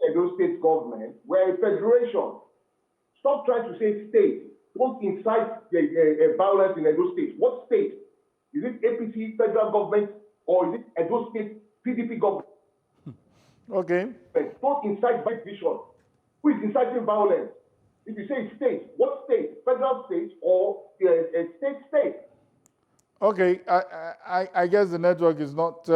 Edo State government, we're a federation. Stop trying to say state. Don't incite violence in Edo State. What state? Is it APC federal government or is it Edo State PDP government? Okay. Don't incite division. Who is inciting violence? If you say state, what state? Federal state or a state? Okay, I guess the network is not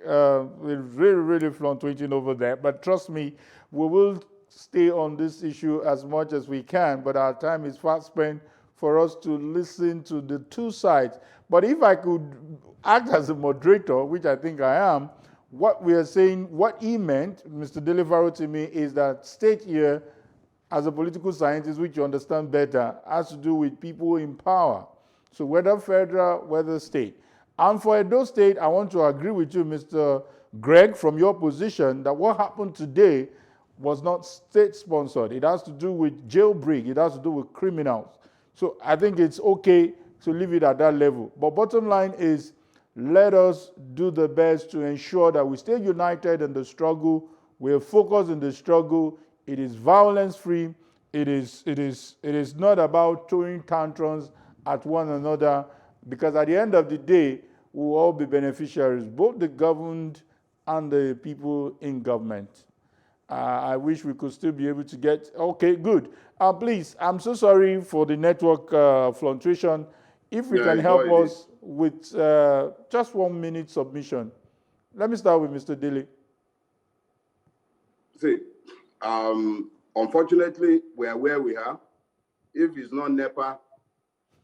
really fluctuating over there, but trust me, we will stay on this issue as much as we can, but our time is fast spent for us to listen to the two sides. But if I could act as a moderator, which I think I am, what we are saying, what he meant, Mr. Delefaro, to me, is that state here, as a political scientist, which you understand better, has to do with people in power. So whether federal, whether state. And for Edo State, I want to agree with you, Mr. Greg, from your position, that what happened today was not state-sponsored. It has to do with jailbreak. It has to do with criminals. So I think it's okay to leave it at that level. But bottom line is, let us do the best to ensure that we stay united in the struggle. We're focused in the struggle. It is violence-free. It is not about throwing tantrums at one another, because at the end of the day, we'll all be beneficiaries, both the governed and the people in government. I wish we could still be able to get, okay, good. Please, I'm so sorry for the network fluctuation. If we can help us with just 1 minute submission. Let me start with Mr. Dele. See, unfortunately, we are where we are. If it's not NEPA,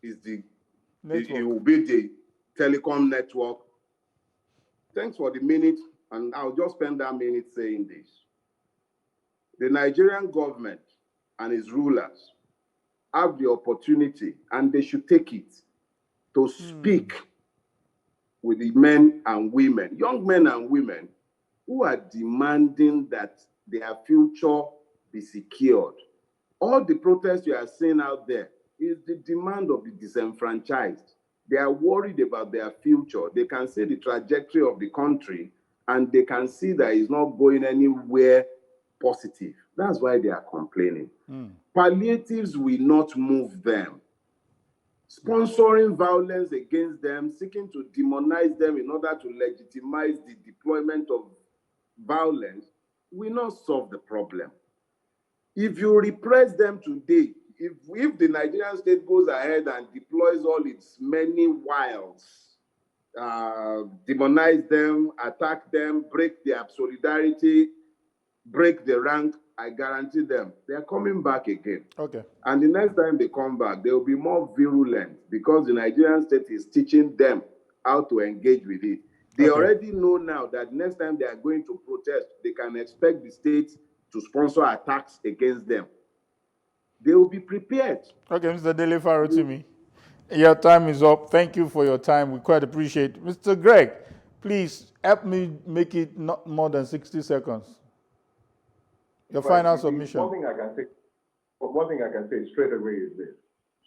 it will be the telecom network. Thanks for the minute, and I'll just spend that minute saying this. The Nigerian government and its rulers have the opportunity, and they should take it, to speak with the men and women, young men and women, who are demanding that their future be secured. All the protests you are seeing out there is the demand of the disenfranchised. They are worried about their future. They can see the trajectory of the country, and they can see that it's not going anywhere positive. That's why they are complaining. Palliatives will not move them. Sponsoring violence against them, seeking to demonize them in order to legitimize the deployment of violence, will not solve the problem. If you repress them today, if the Nigerian state goes ahead and deploys all its many wiles, demonize them, attack them, break their solidarity, break the rank, I guarantee them, they're coming back again. Okay. And the next time they come back, they will be more virulent because the Nigerian state is teaching them how to engage with it. They already know now that next time they are going to protest, they can expect the state to sponsor attacks against them. They will be prepared. Okay, Mr. Delefaro, to me. Your time is up. Thank you for your time. We quite appreciate it. Mr. Greg, please help me make it not more than 60 seconds. Your final submission. One thing I can say straight away is this.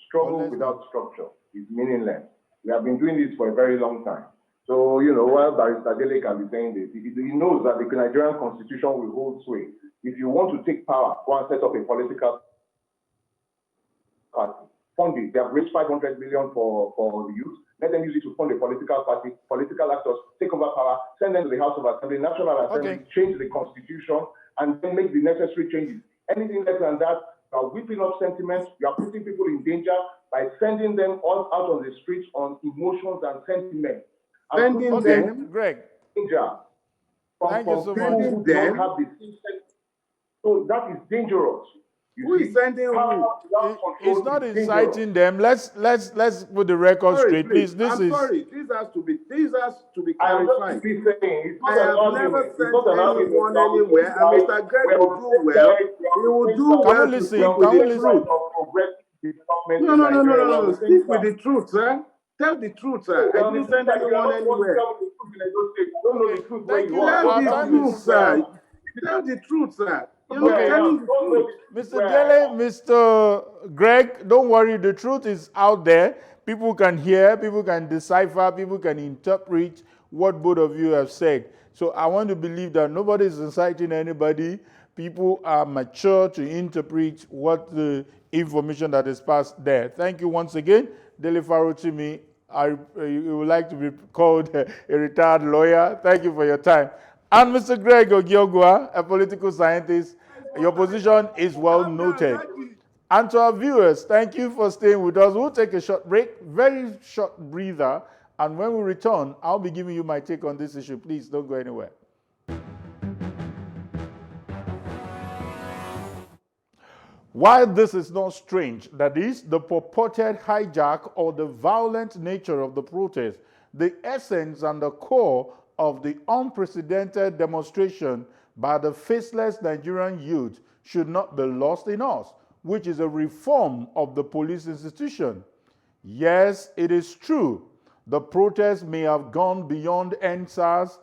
Struggle without structure is meaningless. We have been doing this for a very long time. So, while Barrister Dele can be saying this, he knows that the Nigerian constitution will hold sway. If you want to take power, go and set up a political party. Fund it. They have raised 500 million for the youth. Let them use it to fund a political party, political actors, take over power, send them to the House of Assembly, National Assembly, change the constitution, and then make the necessary changes. Anything less than that, you are whipping up sentiments, you are putting people in danger by sending them all out on the streets on emotions and sentiments. Sending them, Greg. Danger. Thank you so much. Who don't have the system. So that is dangerous. Who is sending who? It's not inciting them. Let's put the record straight, please. This has to be clarified. I have never sent anyone anywhere, and Mr. Greg will do well. He will do well to speak with the truth. No. Speak with the truth, sir. Tell the truth, sir. I didn't send anyone anywhere. Thank you. Tell the truth, sir. Tell the truth, sir. Mr. Dele, Mr. Greg, don't worry. The truth is out there. People can hear, people can decipher, people can interpret what both of you have said. So I want to believe that nobody is inciting anybody. People are mature to interpret what the information that is passed there. Thank you once again, Delifa Rotimi. You would like to be called a retired lawyer. Thank you for your time. And Mr. Greg Ogiogua, a political scientist, your position is well noted. And to our viewers, thank you for staying with us. We'll take a short break, very short breather. And when we return, I'll be giving you my take on this issue. Please don't go anywhere. While this is not strange, that is, the purported hijack or the violent nature of the protest, the essence and the core of the unprecedented demonstration by the faceless Nigerian youth should not be lost in us, which is a reform of the police institution. Yes, it is true. The protest may have gone beyond EndSARS.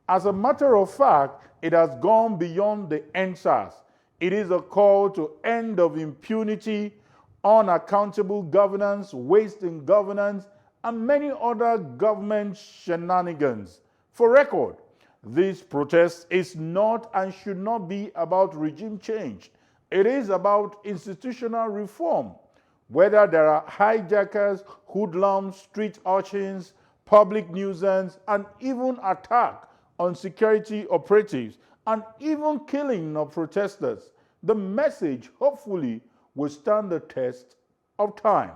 As a matter of fact, it has gone beyond the EndSARS. It is a call to end of impunity, unaccountable governance, waste in governance, and many other government shenanigans. For record, this protest is not and should not be about regime change. It is about institutional reform. Whether there are hijackers, hoodlums, street urchins, public nuisance, and even attack on security operatives, and even killing of protesters, the message hopefully will stand the test of time.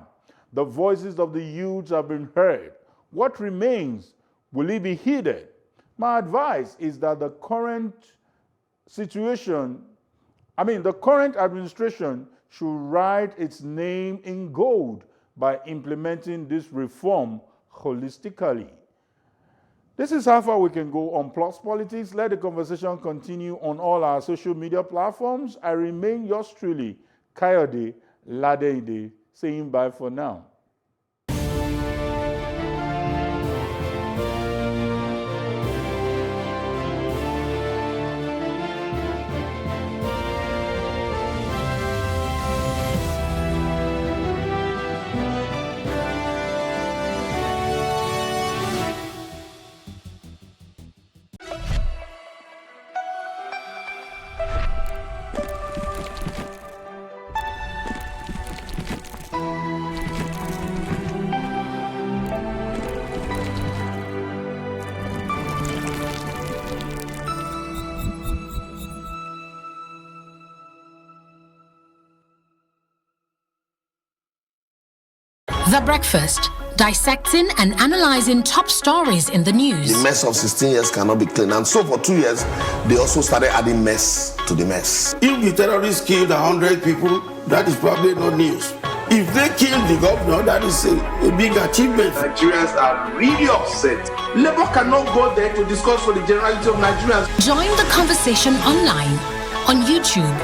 The voices of the youths have been heard. What remains? Will it be heeded? My advice is that the current administration should write its name in gold by implementing this reform holistically. This is how far we can go on Plus Politics. Let the conversation continue on all our social media platforms. I remain yours truly, Kayode Ladeide, saying bye for now. The Breakfast, dissecting and analyzing top stories in the news. The mess of 16 years cannot be clean. And so for 2 years, they also started adding mess to the mess. If the terrorists killed 100 people, that is probably not news. If they killed the governor, that is a big achievement. Nigerians are really upset. Labour cannot go there to discuss for the generality of Nigerians. Join the conversation online on YouTube,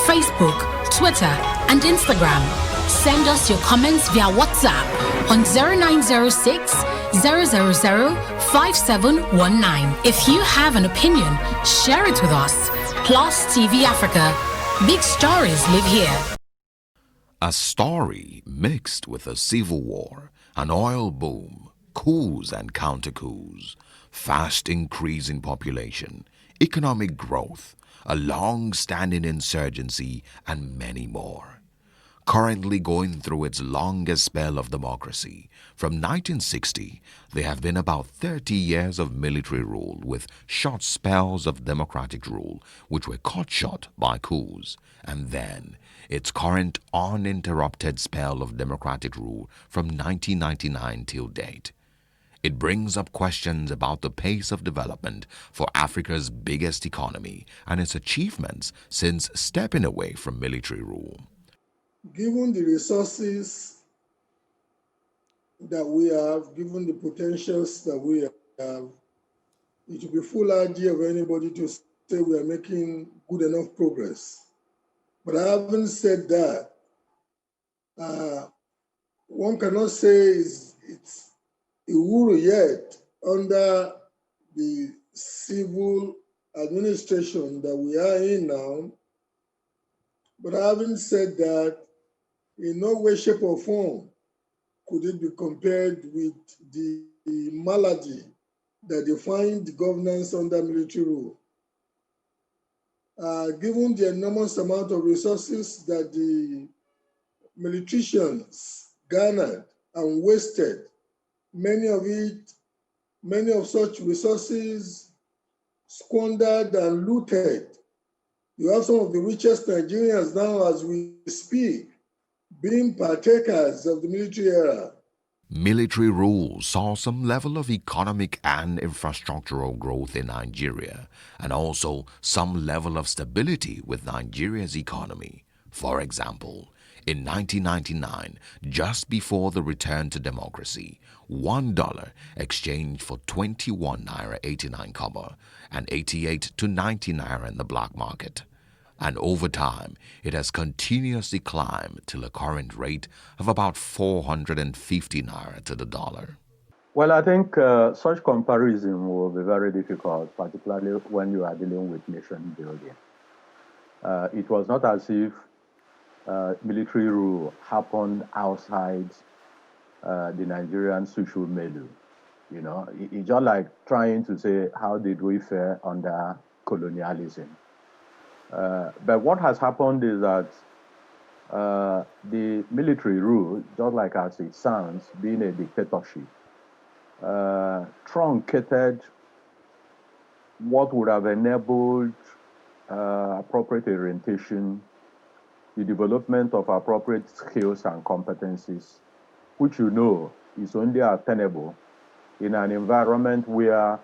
Facebook, Twitter, and Instagram. Send us your comments via WhatsApp on 0906 000 5719. If you have an opinion, share it with us. Plus TV Africa. Big stories live here. A story mixed with a civil war, an oil boom, coups and counter-coups, fast increase in population, economic growth, a long-standing insurgency, and many more. Currently going through its longest spell of democracy. From 1960, there have been about 30 years of military rule with short spells of democratic rule, which were cut short by coups, and then its current uninterrupted spell of democratic rule from 1999 till date. It brings up questions about the pace of development for Africa's biggest economy and its achievements since stepping away from military rule. Given the resources that we have, given the potentials that we have, it would be full idea of anybody to say we are making good enough progress. But having said that, one cannot say it's Uhuru yet under the civil administration that we are in now. But having said that, in no way, shape, or form could it be compared with the malady that defined the governance under military rule. Given the enormous amount of resources that the militarisans garnered and wasted, many of such resources squandered and looted. You have some of the richest Nigerians now as we speak being partakers of the military era. Military rule saw some level of economic and infrastructural growth in Nigeria, and also some level of stability with Nigeria's economy. For example, in 1999, just before the return to democracy, $1 exchanged for 21 naira 89 kobo and 88 to 90 naira in the black market. And over time, it has continuously climbed till a current rate of about 450 naira to the dollar. Well, I think such comparison will be very difficult, particularly when you are dealing with nation building. It was not as if military rule happened outside the Nigerian social milieu. You know, it's just like trying to say, how did we fare under colonialism? But what has happened is that the military rule, just like as it sounds, being a dictatorship, truncated what would have enabled appropriate orientation, the development of appropriate skills and competencies, which you know is only attainable in an environment where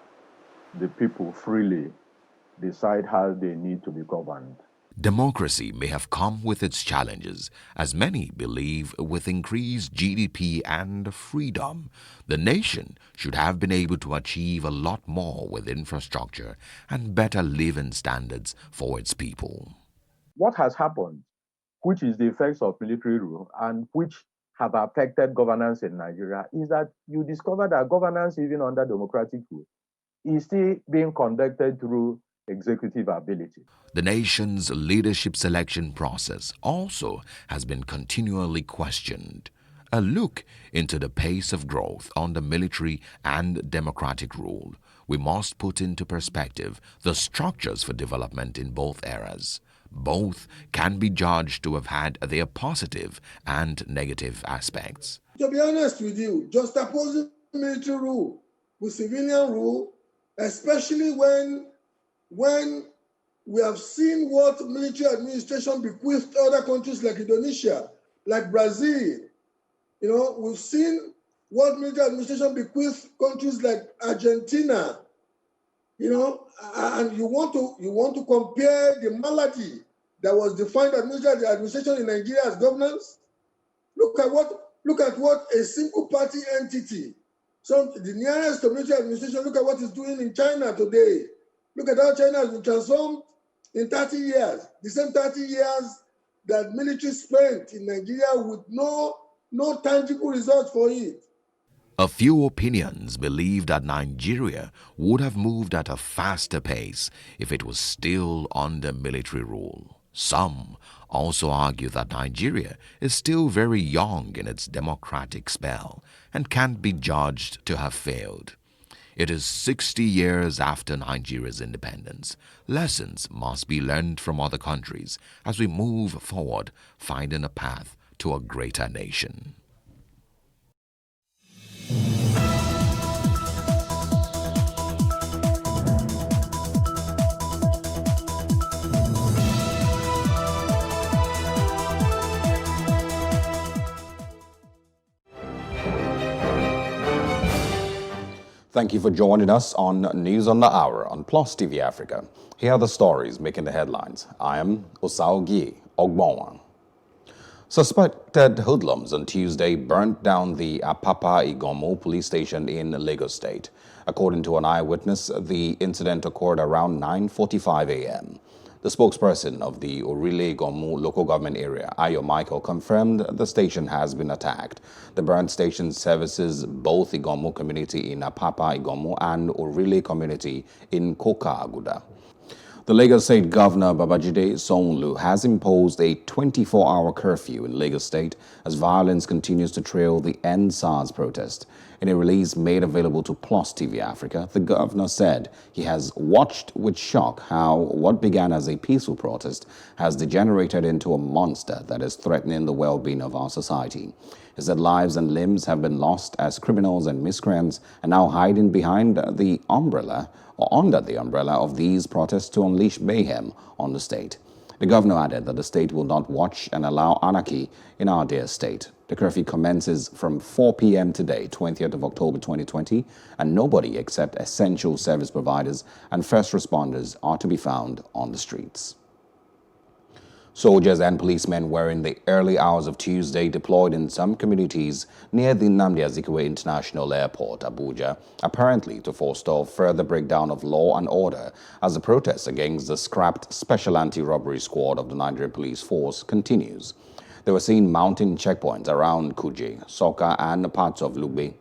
the people freely decide how they need to be governed. Democracy may have come with its challenges, as many believe with increased GDP and freedom, the nation should have been able to achieve a lot more with infrastructure and better living standards for its people. What has happened, which is the effects of military rule and which have affected governance in Nigeria, is that you discover that governance, even under democratic rule, is still being conducted through executive ability. The nation's leadership selection process also has been continually questioned. A look into the pace of growth under military and democratic rule, we must put into perspective the structures for development in both eras. Both can be judged to have had their positive and negative aspects. To be honest with you, just opposing military rule with civilian rule, especially when we have seen what military administration bequeathed other countries like Indonesia, like Brazil. You know, we've seen what military administration bequeathed countries like Argentina. You know, and you want to compare the malady that was defined as military administration in Nigeria as governance. Look at what a single party entity, the nearest to military administration. Look at what it's doing in China today. Look at how China has been transformed in 30 years. The same 30 years that military spent in Nigeria with no tangible results for it. A few opinions believe that Nigeria would have moved at a faster pace if it was still under military rule. Some also argue that Nigeria is still very young in its democratic spell and can't be judged to have failed. It is 60 years after Nigeria's independence. Lessons must be learned from other countries as we move forward, finding a path to a greater nation. Thank you for joining us on News on the Hour on Plus TV Africa. Here are the stories making the headlines. I am Osaogie Ogbonwa. Suspected hoodlums on Tuesday burnt down the Apapa Igomo police station in Lagos State. According to an eyewitness, the incident occurred around 9:45 a.m. The spokesperson of the Orile Igomu local government area, Ayo Michael, confirmed the station has been attacked. The burnt station services both Igomu community in Apapa Igomu and Orile community in Koka Aguda. The Lagos State Governor Babajide Sanwo-Olu has imposed a 24-hour curfew in Lagos State as violence continues to trail the End SARS protest. In a release made available to Plus TV Africa, the governor said he has watched with shock how what began as a peaceful protest has degenerated into a monster that is threatening the well-being of our society. He said lives and limbs have been lost as criminals and miscreants are now hiding behind the umbrella or under the umbrella of these protests to unleash mayhem on the state. The governor added that the state will not watch and allow anarchy in our dear state. The curfew commences from 4 p.m. today, 20th of October 2020, and nobody except essential service providers and first responders are to be found on the streets. Soldiers and policemen were in the early hours of Tuesday deployed in some communities near the Nnamdi Azikiwe International Airport, Abuja, apparently to forestall further breakdown of law and order as the protest against the scrapped Special Anti-Robbery Squad of the Nigerian Police Force continues. They were seen mounting checkpoints around Kuje, Soka, and parts of Lugbe.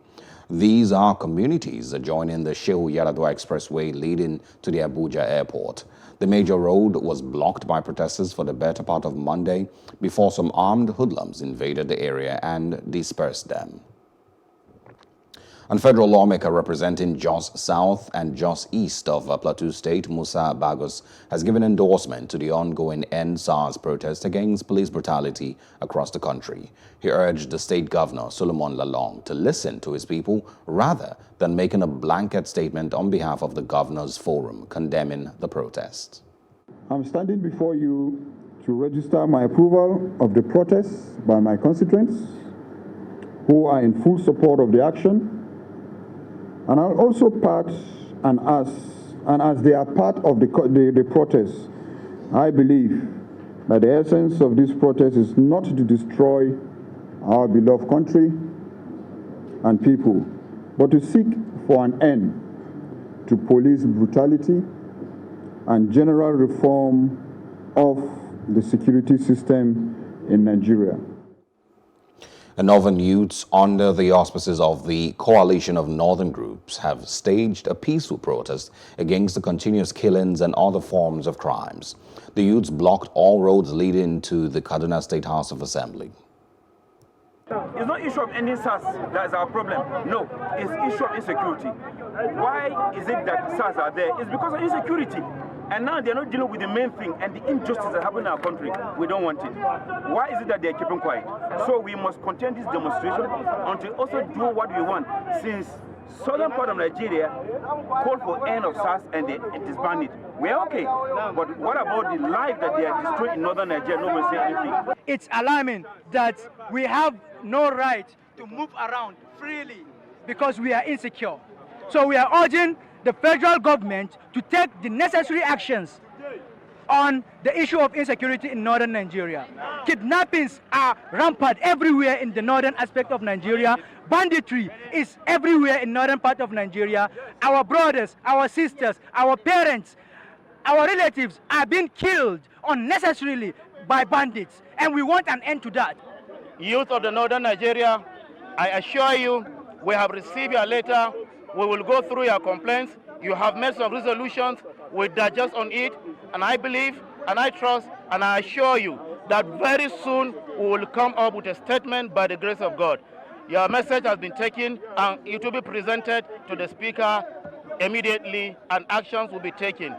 These are communities adjoining the Shehu Yaradua Expressway leading to the Abuja airport. The major road was blocked by protesters for the better part of Monday before some armed hoodlums invaded the area and dispersed them. And federal lawmaker representing Jos South and Jos East of Plateau State, Musa Bagos, has given endorsement to the ongoing End SARS protest against police brutality across the country. He urged the state governor, Solomon Lalong, to listen to his people rather than making a blanket statement on behalf of the governor's forum condemning the protest. I'm standing before you to register my approval of the protest by my constituents who are in full support of the action. And I'll also part and as they are part of the protest, I believe that the essence of this protest is not to destroy our beloved country and people, but to seek for an end to police brutality and general reform of the security system in Nigeria. And Northern youths, under the auspices of the Coalition of Northern Groups, have staged a peaceful protest against the continuous killings and other forms of crimes. The youths blocked all roads leading to the Kaduna State House of Assembly. It's not issue of ending SARS that is our problem. No, it's issue of insecurity. Why is it that SARS are there? It's because of insecurity. And now they're not dealing with the main thing and the injustice that happen in our country. We don't want it. Why is it that they're keeping quiet? So we must continue this demonstration until also do what we want. Since southern part of Nigeria called for end of SARS and they disbanded. We're okay. But what about the life that they are destroying in northern Nigeria? Nobody say anything. It's alarming that we have no right to move around freely because we are insecure. So we are urging the federal government to take the necessary actions on the issue of insecurity in northern Nigeria. Kidnappings are rampant everywhere in the northern aspect of Nigeria. Banditry is everywhere in northern part of Nigeria. Our brothers, our sisters, our parents, our relatives are being killed unnecessarily by bandits, and we want an end to that. Youth of the northern Nigeria, I assure you, we have received your letter. We will go through your complaints. You have made some resolutions. We digest on it. And I believe, and I trust, and I assure you that very soon we will come up with a statement by the grace of God. Your message has been taken and it will be presented to the Speaker immediately and actions will be taken.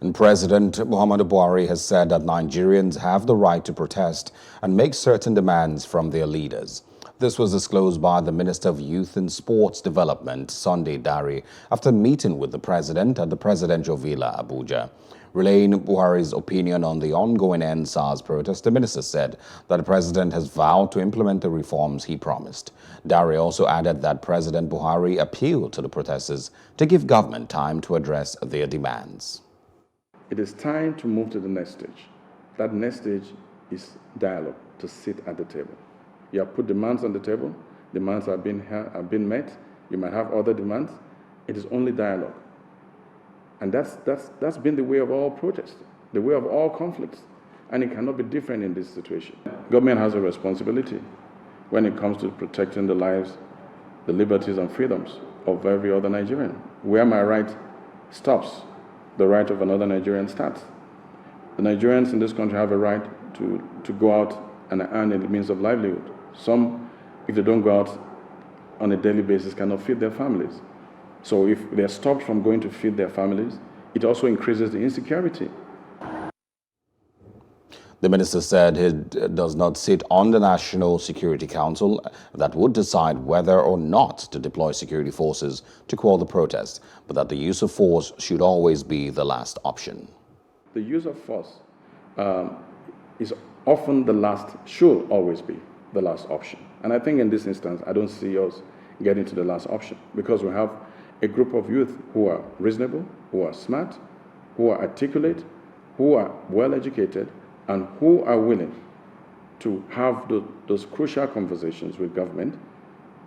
And President Muhammadu Buhari has said that Nigerians have the right to protest and make certain demands from their leaders. This was disclosed by the Minister of Youth and Sports Development, Sunday Dare, after meeting with the President at the Presidential Villa, Abuja. Relaying Buhari's opinion on the ongoing End SARS protest, the minister said that the President has vowed to implement the reforms he promised. Dare also added that President Buhari appealed to the protesters to give government time to address their demands. It is time to move to the next stage. That next stage is dialogue, to sit at the table. You have put demands on the table. Demands have been met. You might have other demands. It is only dialogue. And that's been the way of all protests, the way of all conflicts. And it cannot be different in this situation. Government has a responsibility when it comes to protecting the lives, the liberties and freedoms of every other Nigerian. Where my right stops, the right of another Nigerian starts. The Nigerians in this country have a right to go out and earn a means of livelihood. Some, if they don't go out on a daily basis, cannot feed their families. So if they're stopped from going to feed their families, it also increases the insecurity. The minister said he does not sit on the National Security Council that would decide whether or not to deploy security forces to quell the protest, but that the use of force should always be the last option. The use of force is often should always be the last option. And I think in this instance, I don't see us getting to the last option because we have a group of youth who are reasonable, who are smart, who are articulate, who are well educated, and who are willing to have those crucial conversations with government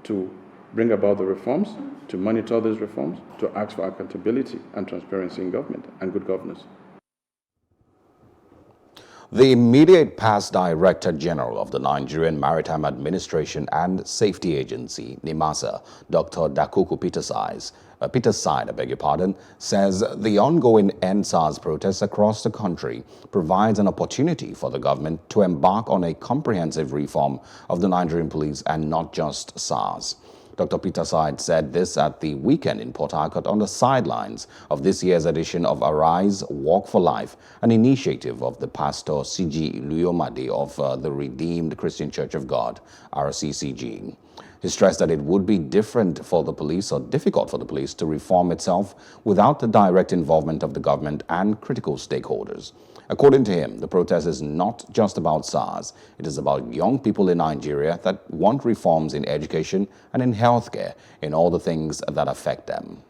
to bring about the reforms, to monitor these reforms, to ask for accountability and transparency in government and good governance. The immediate past Director General of the Nigerian Maritime Administration and Safety Agency, NIMASA, Dr. Dakuku Peterside, says the ongoing EndSARS protests across the country provides an opportunity for the government to embark on a comprehensive reform of the Nigerian police and not just SARS. Dr. Peterside said this at the weekend in Port Harcourt on the sidelines of this year's edition of Arise, Walk for Life, an initiative of the pastor C.G. Luyomade of the Redeemed Christian Church of God, RCCG. He stressed that it would be difficult for the police to reform itself without the direct involvement of the government and critical stakeholders. According to him, the protest is not just about SARS. It is about young people in Nigeria that want reforms in education and in healthcare, in all the things that affect them.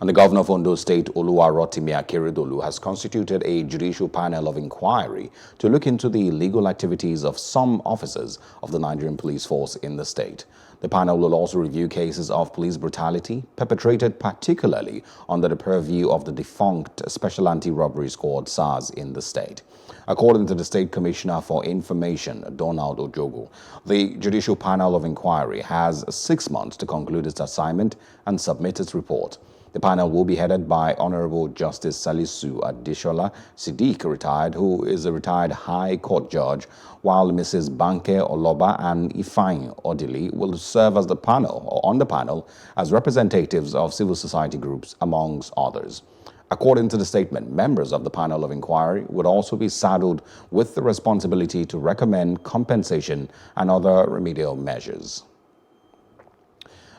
And the governor of Ondo State, Oluwarotimi Akeredolu, has constituted a judicial panel of inquiry to look into the illegal activities of some officers of the Nigerian police force in the state. The panel will also review cases of police brutality perpetrated particularly under the purview of the defunct Special Anti-Robbery Squad, SARS, in the state. According to the State Commissioner for Information, Donald Ojogo, the Judicial Panel of Inquiry has 6 months to conclude its assignment and submit its report. The panel will be headed by Honorable Justice Salisu Adeshola Siddiq, retired, who is a retired High Court judge, while Mrs. Banke Oloba and Ifeanyi Odili will serve as on the panel as representatives of civil society groups, amongst others. According to the statement, members of the panel of inquiry would also be saddled with the responsibility to recommend compensation and other remedial measures.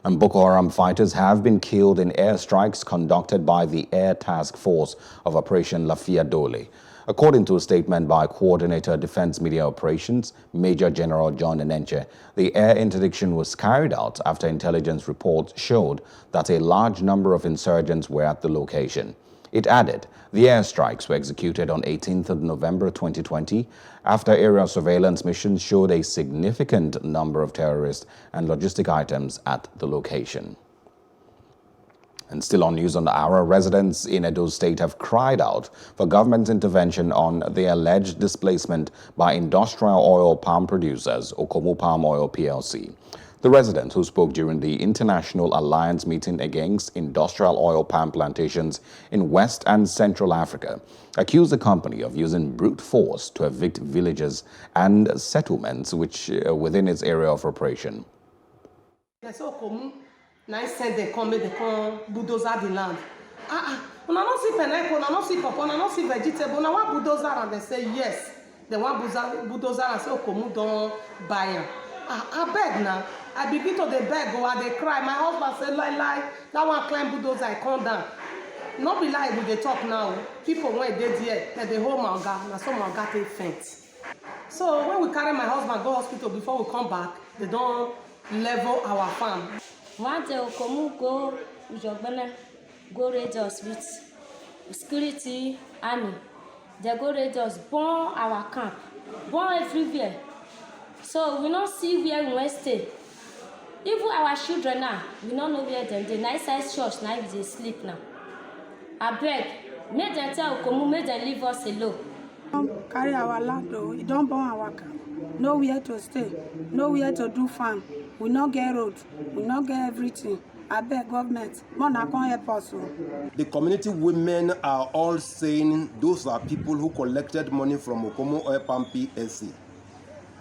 And Boko Haram fighters have been killed in airstrikes conducted by the Air Task Force of Operation Lafia Dole. According to a statement by Coordinator Defense Media Operations, Major General John Enenche, the air interdiction was carried out after intelligence reports showed that a large number of insurgents were at the location. It added, the airstrikes were executed on 18th of November 2020 after aerial surveillance missions showed a significant number of terrorists and logistic items at the location. And still on News on the Hour, residents in Edo State have cried out for government intervention on the alleged displacement by industrial oil palm producers, Okomu Palm Oil PLC. The resident, who spoke during the International Alliance meeting against industrial oil palm plantations in West and Central Africa, accused the company of using brute force to evict villages and settlements within its area of operation. Nice said they come bulldozer the land. When I don't see pineapple, I don't see pawpaw, I don't see vegetable. Now what bulldozer and they say yes. They want bulldozer and say Okomu don't buy them. I beg now. I begin to the beg or they cry. My husband said lie. That one climb bulldozer, I come down. Not be like with the talk now. People when they there, they hold my God. Now some God they faint. So when we carry my husband go hospital before we come back, they don't level our farm. One day Okomu go Ujogbene, go raid us with security army. They go raid us, burn our camp, burn everywhere. So we don't see where we will stay. Even our children now, we don't know where them. The nice size church now they sleep now. I beg, make them tell Okomu, make them leave us alone. Carry our land though, it don't burn our camp. Nowhere to stay, nowhere to do farm. We not get road, we not get everything. I beg government, Mona can help us. The community women are all saying those are people who collected money from Okomo Oil Palm PSC.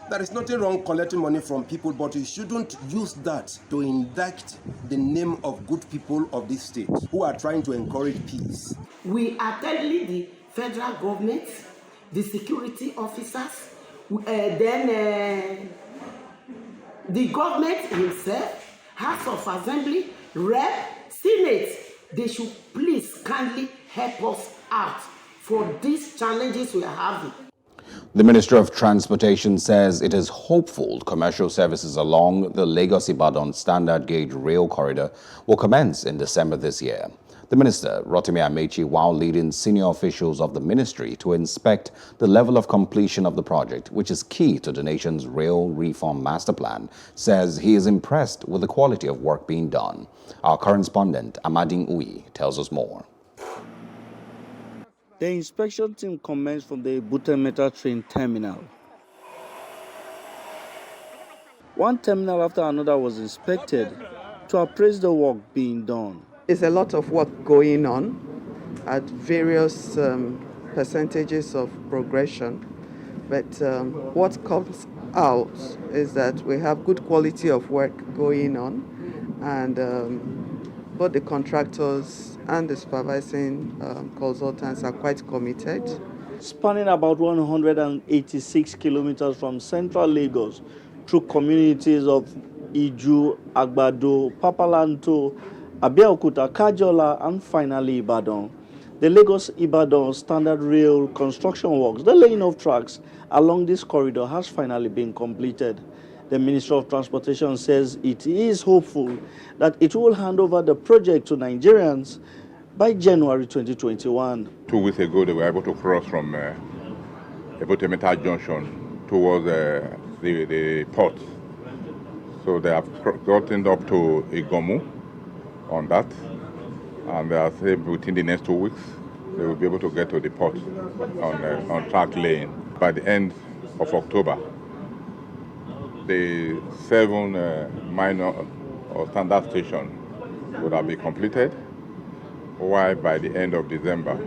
There is nothing wrong collecting money from people, but you shouldn't use that to indict the name of good people of this state who are trying to encourage peace. We are telling the federal government, the security officers, then the government himself, House of Assembly, Rep, Senate, they should please kindly help us out for these challenges we are having. The Ministry of Transportation says it is hopeful commercial services along the Lagos-Ibadan standard gauge rail corridor will commence in December this year. The minister, Rotimi Amechi, while leading senior officials of the ministry to inspect the level of completion of the project, which is key to the nation's rail reform master plan, says he is impressed with the quality of work being done. Our correspondent, Amadine Uyi, tells us more. The inspection team commenced from the Ebute Metta train terminal. One terminal after another was inspected to appraise the work being done. There's a lot of work going on at various percentages of progression, but what comes out is that we have good quality of work going on, and both the contractors and the supervising consultants are quite committed. Spanning about 186 kilometers from central Lagos through communities of Iju, Agbado, Papalanto, Abeokuta, Kajola, and finally Ibadan. The Lagos-Ibadan standard rail construction works, the laying of tracks along this corridor, has finally been completed. The Ministry of Transportation says it is hopeful that it will hand over the project to Nigerians by January 2021. 2 weeks ago, they were able to cross from Ebute Metta Junction towards the port. So they have gotten up to Igomu on that, and they are saying within the next 2 weeks, they will be able to get to the port on track lane. By the end of October, the 7 minor or standard stations would have been completed, while by the end of December,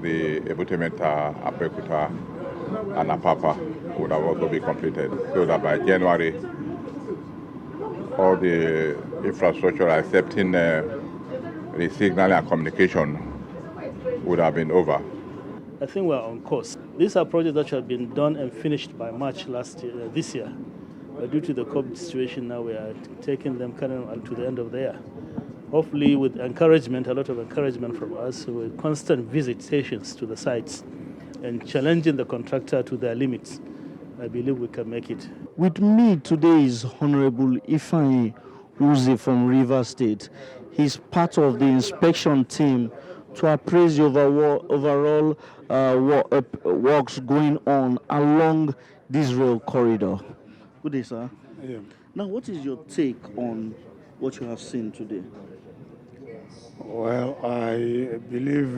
the Ebute Metta, Abeokuta, and Apapa would have also been completed, so that by January, all the infrastructure accepting the signal and communication would have been over. I think we're on course. These are projects that should have been done and finished by March this year. But due to the COVID situation, now we are taking them kind of to the end of the year. Hopefully with encouragement, a lot of encouragement from us, with constant visitations to the sites and challenging the contractor to their limits, I believe we can make it. With me today is Honorable Ifeanyi Uze from Rivers State. He's part of the inspection team to appraise the overall works going on along this rail corridor. Good day, sir. Yeah. Now, what is your take on what you have seen today? Well, I believe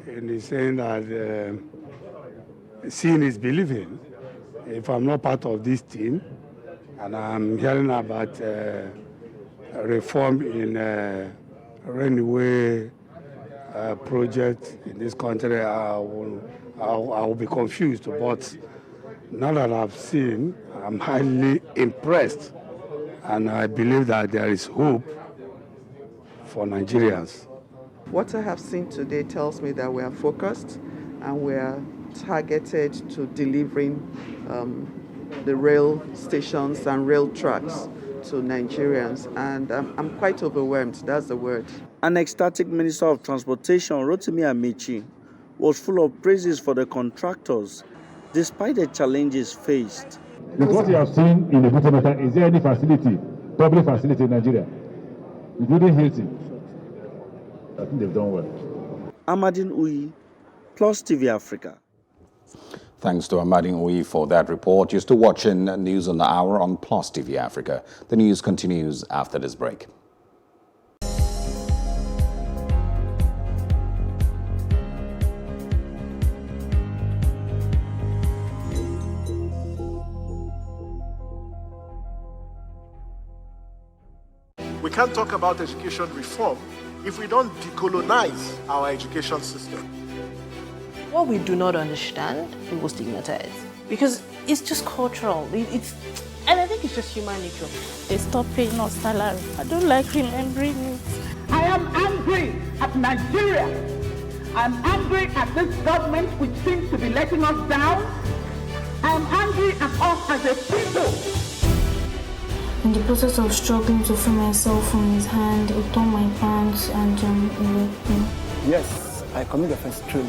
in the saying that seeing is believing. If I'm not part of this team and I'm hearing about reform in railway project in this country, I will be confused. But now that I've seen, I'm highly impressed, and I believe that there is hope for Nigerians. What I have seen today tells me that we are focused and we are targeted to delivering the rail stations and rail tracks to Nigerians, and I'm quite overwhelmed, that's the word. An ecstatic Minister of Transportation, Rotimi Amechi, was full of praises for the contractors despite the challenges faced. With what you have seen in the Ebute Metta, is there any facility, public facility in Nigeria, including Hilton? I think they've done well. Amadine Uyi, Plus TV Africa. Thanks to Amadine Uyi for that report. You're still watching News on the Hour on Plus TV Africa. The news continues after this break. can't talk about education reform if we don't decolonize our education system. What we do not understand, we will stigmatize. Because it's just cultural. And I think it's just human nature. They stop paying us salary. I don't like remembering it. I am angry at Nigeria. I'm angry at this government which seems to be letting us down. I'm angry at us as a people. In the process of struggling to free myself from his hand, he tore my pants and he raped me. Yes, I commit offense truly.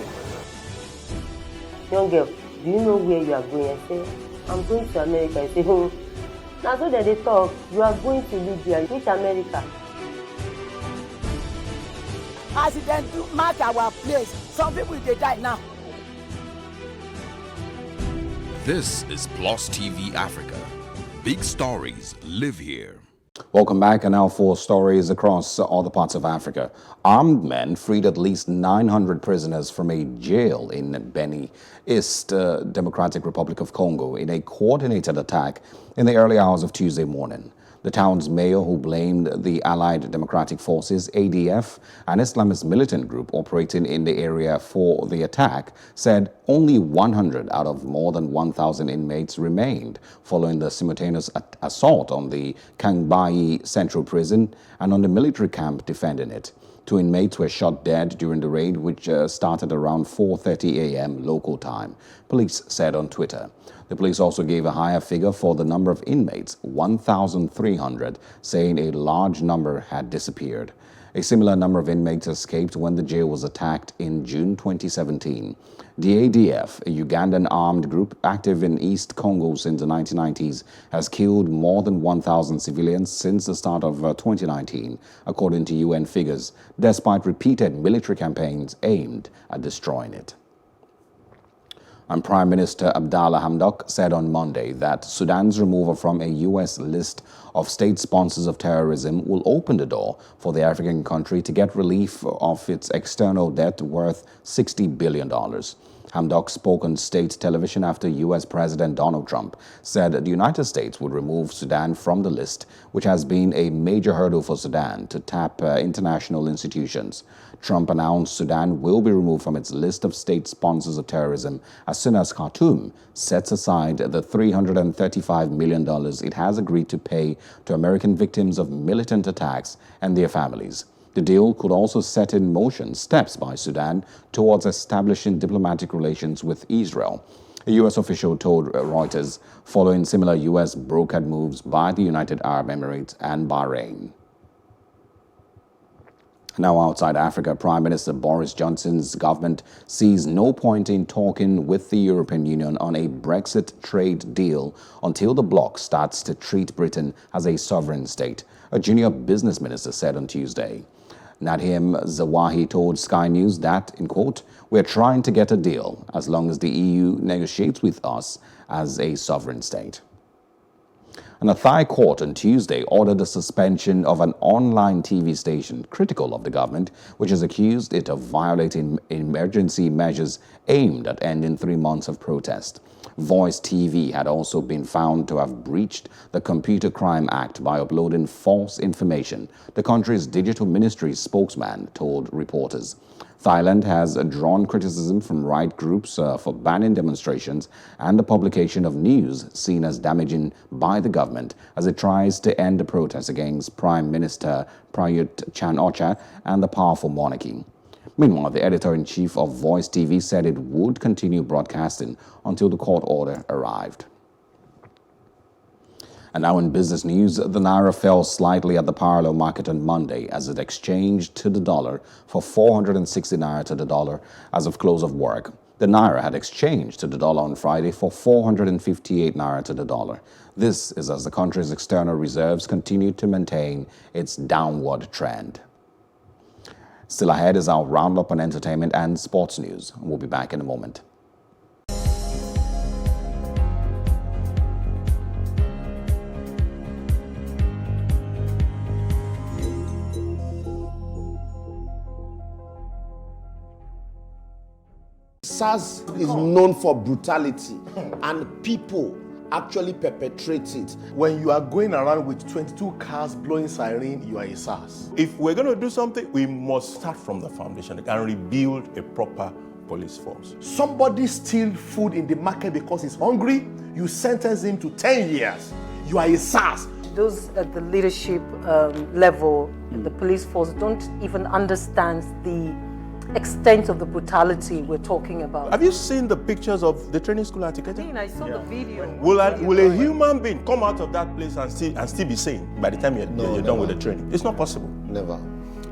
Young girl, do you know where you are going? I say, I'm going to America. I say, now so that they talk, you are going to Libya. Which America? As it then do mark our place, some people they die now. This is Plus TV Africa. Big stories live here. Welcome back, and now for stories across other parts of Africa. Armed men freed at least 900 prisoners from a jail in Beni, East Democratic Republic of Congo, in a coordinated attack in the early hours of Tuesday morning. The town's mayor, who blamed the Allied Democratic Forces, ADF, an Islamist militant group operating in the area for the attack, said only 100 out of more than 1,000 inmates remained following the simultaneous assault on the Kangbayi Central Prison and on the military camp defending it. 2 inmates were shot dead during the raid, which started around 4:30 a.m. local time, police said on Twitter. The police also gave a higher figure for the number of inmates, 1,300, saying a large number had disappeared. A similar number of inmates escaped when the jail was attacked in June 2017. The ADF, a Ugandan armed group active in East Congo since the 1990s, has killed more than 1,000 civilians since the start of 2019, according to UN figures, despite repeated military campaigns aimed at destroying it. And Prime Minister Abdallah Hamdok said on Monday that Sudan's removal from a U.S. list of state sponsors of terrorism will open the door for the African country to get relief of its external debt worth $60 billion. Hamdok spoke on state television after U.S. President Donald Trump said the United States would remove Sudan from the list, which has been a major hurdle for Sudan to tap international institutions. Trump announced Sudan will be removed from its list of state sponsors of terrorism as soon as Khartoum sets aside the $335 million it has agreed to pay to American victims of militant attacks and their families. The deal could also set in motion steps by Sudan towards establishing diplomatic relations with Israel. A U.S. official told Reuters, following similar U.S. brokered moves by the United Arab Emirates and Bahrain. Now outside Africa, Prime Minister Boris Johnson's government sees no point in talking with the European Union on a Brexit trade deal until the bloc starts to treat Britain as a sovereign state, a junior business minister said on Tuesday. Nadhim Zawahi told Sky News that, in quote, "We're trying to get a deal as long as the EU negotiates with us as a sovereign state." And a Thai court on Tuesday ordered the suspension of an online TV station critical of the government, which has accused it of violating emergency measures aimed at ending 3 months of protest. Voice TV had also been found to have breached the Computer Crime Act by uploading false information, the country's digital ministry's spokesman told reporters. Thailand has drawn criticism from right groups for banning demonstrations and the publication of news seen as damaging by the government as it tries to end the protests against Prime Minister Prayut Chan-o-cha and the powerful monarchy. Meanwhile, the editor-in-chief of Voice TV said it would continue broadcasting until the court order arrived. And now in business news, the Naira fell slightly at the parallel market on Monday as it exchanged to the dollar for 460 Naira to the dollar as of close of work. The Naira had exchanged to the dollar on Friday for 458 Naira to the dollar. This is as the country's external reserves continue to maintain its downward trend. Still ahead is our roundup on entertainment and sports news. We'll be back in a moment. SARS is known for brutality, and people actually perpetrate it. When you are going around with 22 cars blowing siren, you are a SARS. If we're going to do something, we must start from the foundation and rebuild a proper police force. Somebody steals food in the market because he's hungry, you sentence him to 10 years. You are a SARS. Those at the leadership level in the police force don't even understand the extent of the brutality we're talking about. Have you seen the pictures of the training school at Ikeja? I saw the video. Will a human being come out of that place and still be sane by the time you're done with the training? It's not possible. Never.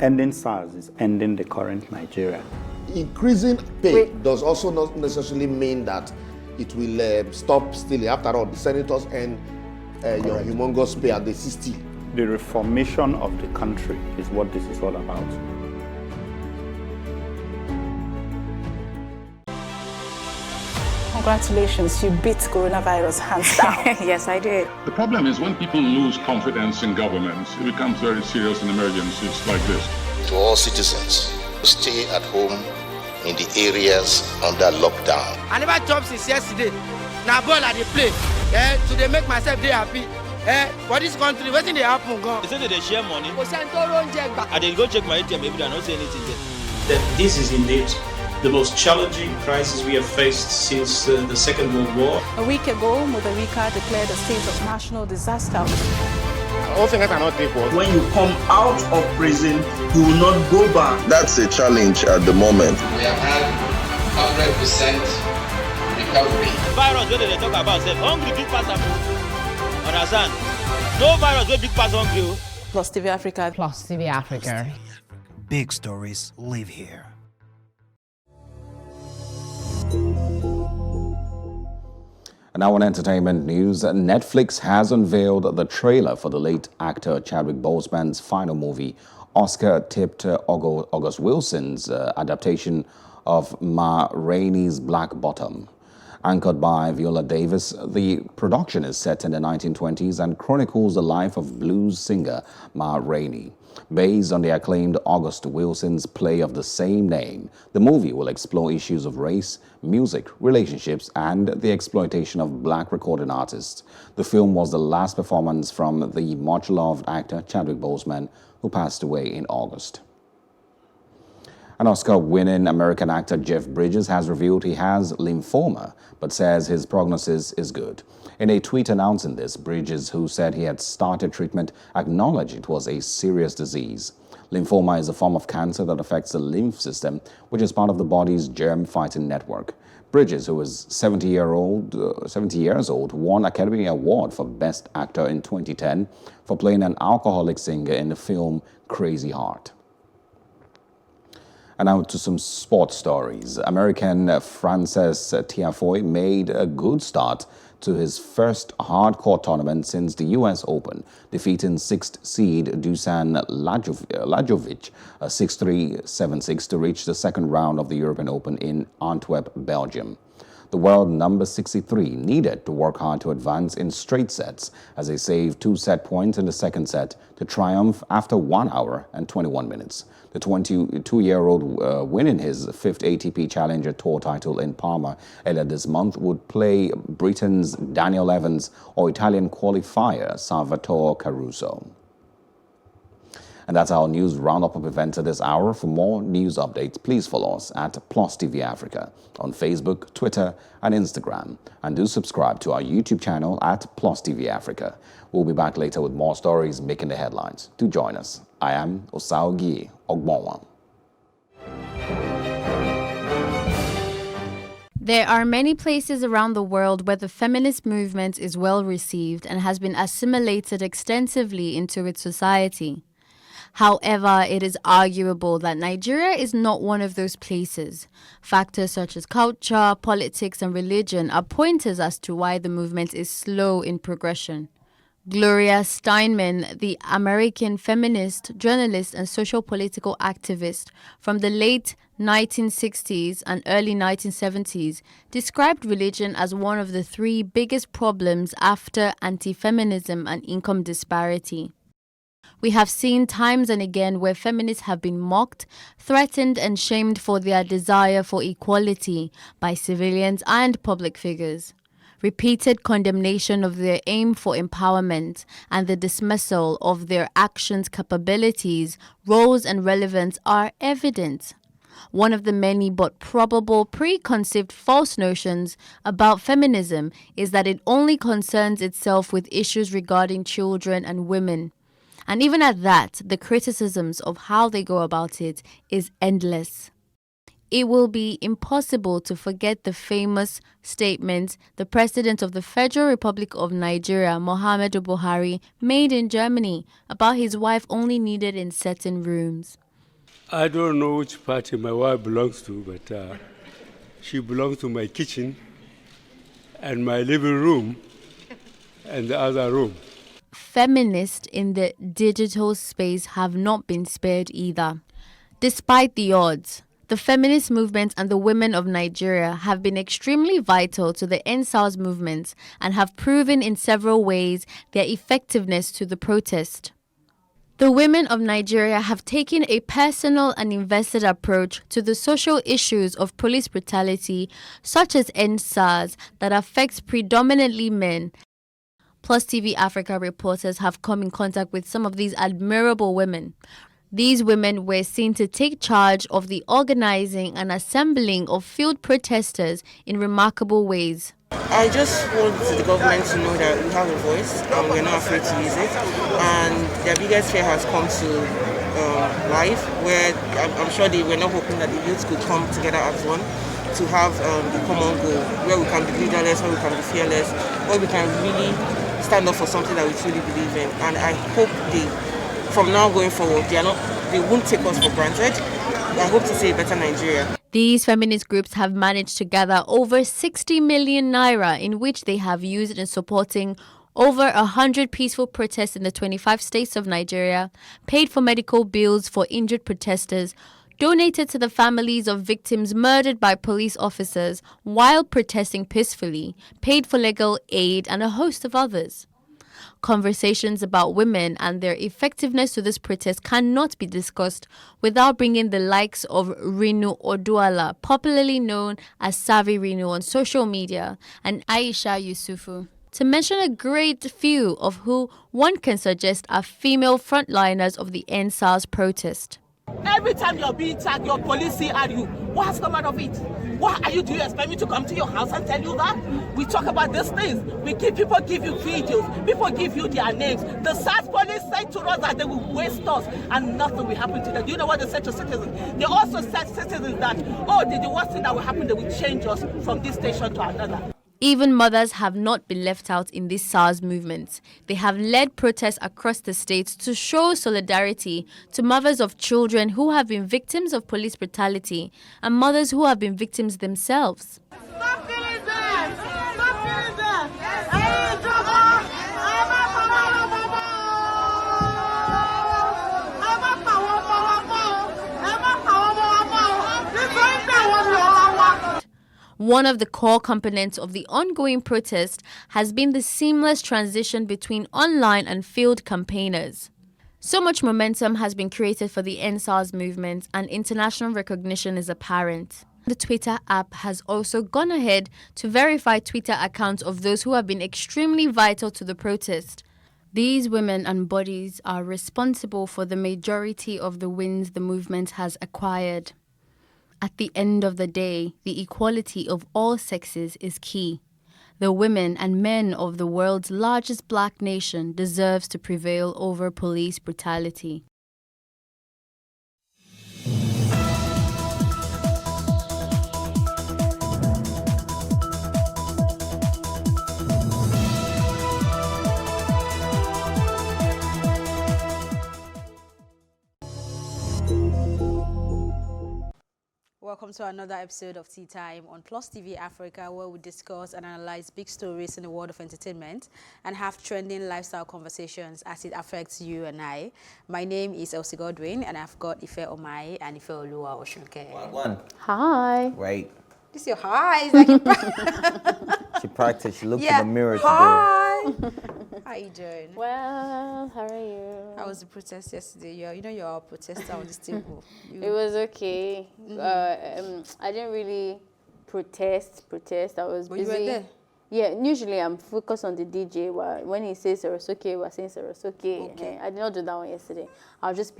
Ending SARS is ending the current Nigeria. Increasing pay does also not necessarily mean that it will stop stealing. After all, the senators earn your humongous pay at the 60. The reformation of the country is what this is all about. Congratulations, you beat coronavirus hands down. Yes, I did. The problem is when people lose confidence in governments, it becomes very serious in emergencies like this. To all citizens, stay at home in the areas under lockdown. I never jumped since yesterday. Now ball at the play. So they make myself very happy. For this country, what's in the happen? They say that they share money. I did go check my ATM, maybe they don't say anything there. That this is indeed the most challenging crisis we have faced since the Second World War. A week ago, Mother Rika declared a state of national disaster. When you come out of prison, you will not go back. That's a challenge at the moment. We have had 100% recovery. Virus, what they talk about, say, hungry big pass. Understand? No virus, no big pass hungry. Plus TV Africa. Plus TV Africa. Big stories live here. And now on entertainment news, Netflix has unveiled the trailer for the late actor Chadwick Boseman's final movie, Oscar-tipped August Wilson's adaptation of Ma Rainey's Black Bottom. Anchored by Viola Davis, the production is set in the 1920s and chronicles the life of blues singer Ma Rainey. Based on the acclaimed August Wilson's play of the same name, the movie will explore issues of race, music, relationships, and the exploitation of black recording artists. The film was the last performance from the much-loved actor Chadwick Boseman, who passed away in August. An Oscar-winning American actor Jeff Bridges has revealed he has lymphoma, but says his prognosis is good. In a tweet announcing this, Bridges, who said he had started treatment, acknowledged it was a serious disease. Lymphoma is a form of cancer that affects the lymph system, which is part of the body's germ-fighting network. Bridges, who is 70 years old, won Academy Award for Best Actor in 2010 for playing an alcoholic singer in the film Crazy Heart. And now to some sports stories. American Frances Tiafoe made a good start to his first hardcore tournament since the US Open, defeating 6th seed Dusan Lajovic 6-3, 7-6 to reach the second round of the European Open in Antwerp, Belgium. The world number 63 needed to work hard to advance in straight sets as they saved 2 set points in the second set to triumph after 1 hour and 21 minutes. The 22-year-old winning his 5th ATP Challenger Tour title in Parma earlier this month would play Britain's Daniel Evans or Italian qualifier Salvatore Caruso. And that's our news roundup of events at this hour. For more news updates, please follow us at Plus TV Africa on Facebook, Twitter, and Instagram. And do subscribe to our YouTube channel at Plus TV Africa. We'll be back later with more stories making the headlines. Do join us. I am Osaogie Ogbonwa. There are many places around the world where the feminist movement is well received and has been assimilated extensively into its society. However, it is arguable that Nigeria is not one of those places. Factors such as culture, politics, and religion are pointers as to why the movement is slow in progression. Gloria Steinman, the American feminist, journalist, and social political activist from the late 1960s and early 1970s, described religion as one of the 3 biggest problems after anti-feminism and income disparity. We have seen times and again where feminists have been mocked, threatened, and shamed for their desire for equality by civilians and public figures. Repeated condemnation of their aim for empowerment and the dismissal of their actions' capabilities, roles, and relevance are evident. One of the many but probable preconceived false notions about feminism is that it only concerns itself with issues regarding children and women. And even at that, the criticisms of how they go about it is endless. It will be impossible to forget the famous statement the President of the Federal Republic of Nigeria, Muhammadu Buhari, made in Germany about his wife only needed in certain rooms. I don't know which party my wife belongs to, but she belongs to my kitchen and my living room and the other room. Feminists in the digital space have not been spared either. Despite the odds, the feminist movement and the women of Nigeria have been extremely vital to the EndSARS movement and have proven in several ways their effectiveness to the protest. The women of Nigeria have taken a personal and invested approach to the social issues of police brutality, such as EndSARS, that affects predominantly men. Plus TV Africa reporters have come in contact with some of these admirable women. These women were seen to take charge of the organizing and assembling of field protesters in remarkable ways. I just want the government to know that we have a voice and we're not afraid to use it. And their biggest fear has come to life, where I'm sure they were not hoping that the youth could come together as one to have the common goal, where we can be leaderless, where we can be fearless, where we can really stand up for something that we truly believe in. And I hope from now going forward, they won't take us for granted. I hope to see a better Nigeria. These feminist groups have managed to gather over 60 million naira, in which they have used in supporting over 100 peaceful protests in the 25 states of Nigeria, paid for medical bills for injured protesters, donated to the families of victims murdered by police officers while protesting peacefully, paid for legal aid, and a host of others. Conversations about women and their effectiveness to this protest cannot be discussed without bringing the likes of Rinu Oduala, popularly known as Savvy Rinu on social media, and Aisha Yusufu, to mention a great few of who one can suggest are female frontliners of the EndSARS protest. Every time you're being tagged, your police at you. What has come out of it? What are you doing? Expect me to come to your house and tell you that? We talk about these things. People give you videos. People give you their names. The SARS police said to us that they will waste us and nothing will happen to them. Do you know what they said to citizens? They also said to citizens that, the worst thing that will happen, they will change us from this station to another. Even mothers have not been left out in this SARS movement. They have led protests across the states to show solidarity to mothers of children who have been victims of police brutality and mothers who have been victims themselves. Stop killing them! Stop killing them! One of the core components of the ongoing protest has been the seamless transition between online and field campaigners. So much momentum has been created for the EndSARS movement, and international recognition is apparent. The Twitter app has also gone ahead to verify Twitter accounts of those who have been extremely vital to the protest. These women and bodies are responsible for the majority of the wins the movement has acquired. At the end of the day, the equality of all sexes is key. The women and men of the world's largest black nation deserves to prevail over police brutality. Welcome to another episode of Tea Time on Plus TV Africa, where we discuss and analyze big stories in the world of entertainment and have trending lifestyle conversations as it affects you and I. My name is Elsie Godwin, and I've got Ife Omai and Ife Oluwa Oshunke. One. Hi. Right. This is your hi. It's like She practiced. She looked yeah. in the mirror Hi. today. How you doing? Well, how are you? How was the protest yesterday? You're a protester on this table. It was okay. I didn't really protest. I was busy. You were there? Yeah, usually I'm focused on the DJ. When he says Sorosoke, we're saying Sorosoke. Okay. I did not do that one yesterday. I was just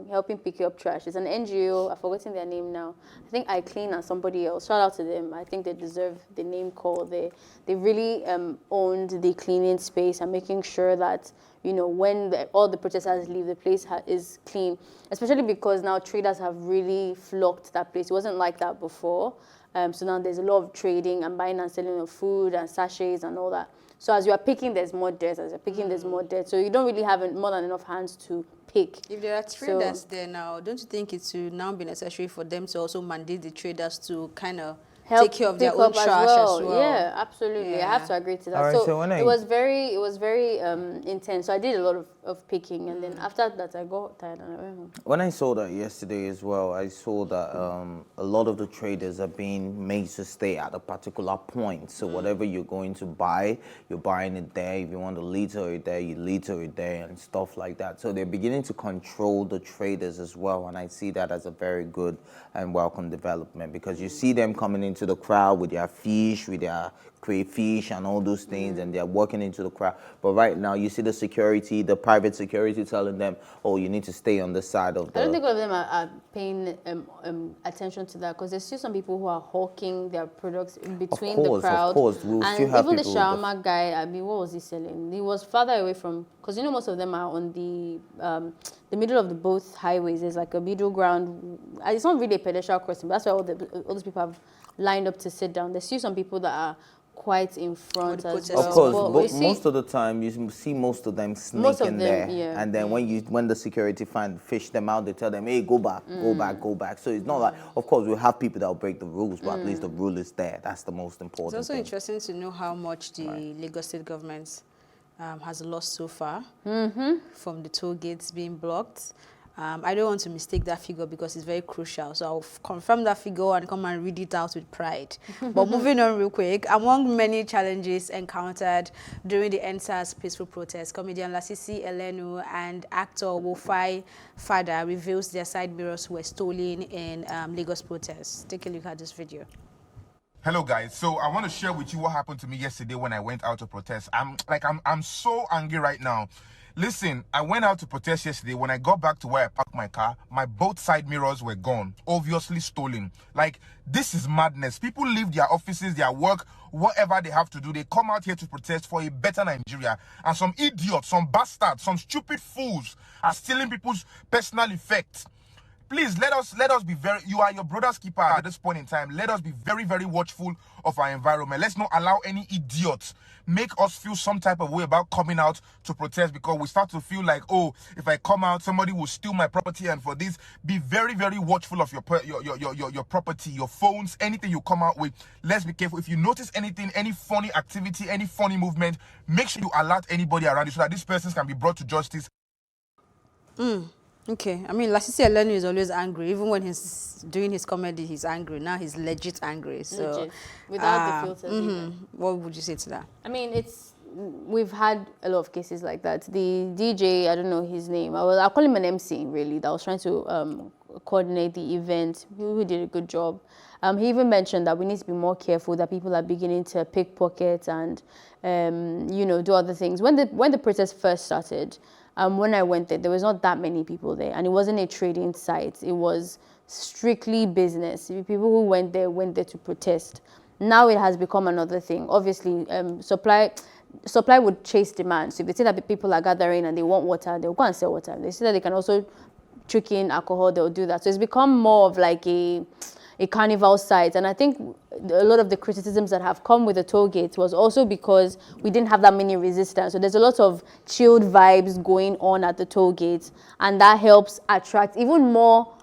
helping pick up trash. It's an NGO. I've forgotten their name now. I think I Clean and somebody else. Shout out to them. I think they deserve the name call. They really owned the cleaning space and making sure that, you know, when all the protesters leave, the place is clean. Especially because now traders have really flocked that place. It wasn't like that before. So now there's a lot of trading and buying and selling of food and sachets and all that. So as you are picking, there's more dirt. As you're picking, there's more dirt. So you don't really have more than enough hands to pick. If there are traders there now, don't you think it will now be necessary for them to also mandate the traders to kind of take care of their own trash as well? Yeah, absolutely. Yeah. I have to agree to that. All right, so when it was very intense. So I did a lot of picking, and then after that I got tired and I went home. When I saw that yesterday as well, I saw that a lot of the traders are being made to stay at a particular point. So whatever you're going to buy, you're buying it there. If you want to litter it there, you litter it there and stuff like that. So they're beginning to control the traders as well. And I see that as a very good and welcome development, because you see them coming into the crowd with their fish, with their crayfish and all those things, and they're walking into the crowd. But right now, you see the security, the private security telling them, oh, you need to stay on this side of the... I don't think all of them are paying attention to that, because there's still some people who are hawking their products in between the crowd. Of course, we'll and still have even the people shawarma guy, I mean, what was he selling? He was farther away from, because you know most of them are on the middle of both highways. There's like a middle ground. It's not really a pedestrian crossing, but that's why all those people have lined up to sit down. There's still some people that are quite in front as well. Of course, but most of the time you see most of them sneaking there, yeah. And then when the security fish them out, they tell them, hey, go back, go back, go back. So it's not like, of course, we'll have people that will break the rules, but at least the rule is there. That's the most important It's also thing. interesting to know how much the Lagos State government has lost so far from the toll gates being blocked. I don't want to mistake that figure because it's very crucial. So I'll confirm that figure and come and read it out with pride. But moving on real quick, among many challenges encountered during the NSAS peaceful protest, comedian Lasisi Elenu and actor Wofai Fada reveals their side mirrors were stolen in Lagos protests. Take a look at this video. Hello guys, so I want to share with you what happened to me yesterday when I went out to protest. I'm so angry right now. Listen, I went out to protest yesterday. When I got back to where I parked my car, my both side mirrors were gone, obviously stolen. Like, this is madness. People leave their offices, their work, whatever they have to do. They come out here to protest for a better Nigeria. And some idiots, some bastards, some stupid fools are stealing people's personal effects. Please, let us be very, you are your brother's keeper at this point in time. Let us be very, very watchful of our environment. Let's not allow any idiots make us feel some type of way about coming out to protest, because we start to feel like, oh, if I come out, somebody will steal my property. And for this, be very, very watchful of your property, your phones, anything you come out with. Let's be careful. If you notice anything, any funny activity, any funny movement, make sure you alert anybody around you so that this person can be brought to justice. Okay, I mean, Lasisi Elenu is always angry. Even when he's doing his comedy, he's angry. Now he's legit angry. So, legit. Without the filters even. What would you say to that? I mean, we've had a lot of cases like that. The DJ, I don't know his name. I'll call him an MC, really, that was trying to coordinate the event. He did a good job. He even mentioned that we need to be more careful, that people are beginning to pickpocket and, do other things. When the protest first started, when I went there was not that many people there, and it wasn't a trading site. It was strictly business. People who went there to protest. Now it has become another thing. Obviously, supply would chase demand. So if they see that people are gathering and they want water, they'll go and sell water. If they see that they can also trick in alcohol, they'll do that. So it's become more of like a carnival site. And I think a lot of the criticisms that have come with the toll gates was also because we didn't have that many resistance. So there's a lot of chilled vibes going on at the toll gates, and that helps attract even more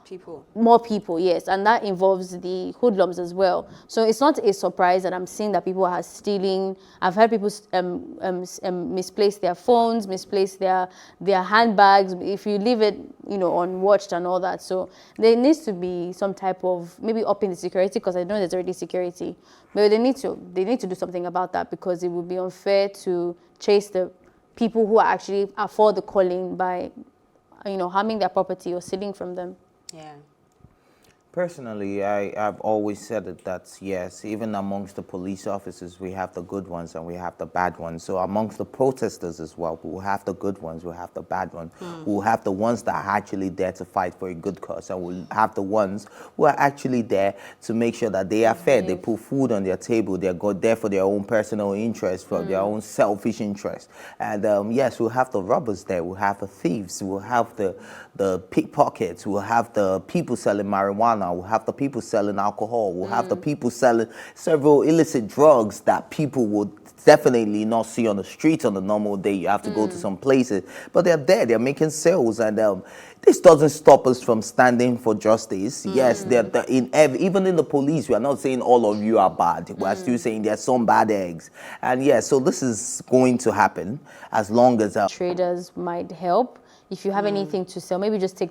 people, yes, and that involves the hoodlums as well. So it's not a surprise that I'm seeing that people are stealing. I've heard people misplace their phones, misplace their handbags if you leave it, unwatched and all that. So there needs to be some type of maybe upping the security, because I know there's already security, but they need to do something about that, because it would be unfair to chase the people who actually afford the calling by, harming their property or stealing from them. Yeah. Personally, I've always said it that yes, even amongst the police officers, we have the good ones and we have the bad ones. So amongst the protesters as well, we'll have the good ones, we'll have the bad ones. We'll have the ones that are actually there to fight for a good cause, and we'll have the ones who are actually there to make sure that they are fair. They put food on their table. They're there for their own personal interest, for their own selfish interest. And yes, we'll have the robbers there. We'll have the thieves. We'll have the pickpockets. We'll have the people selling marijuana. We'll have the people selling alcohol. We'll have the people selling several illicit drugs that people would definitely not see on the streets on a normal day. You have to go to some places, but they're there. They're making sales, and this doesn't stop us from standing for justice. Yes, even in the police, we are not saying all of you are bad. We are still saying there's some bad eggs, and yes, so this is going to happen as long as traders might help. If you have anything to sell, maybe just take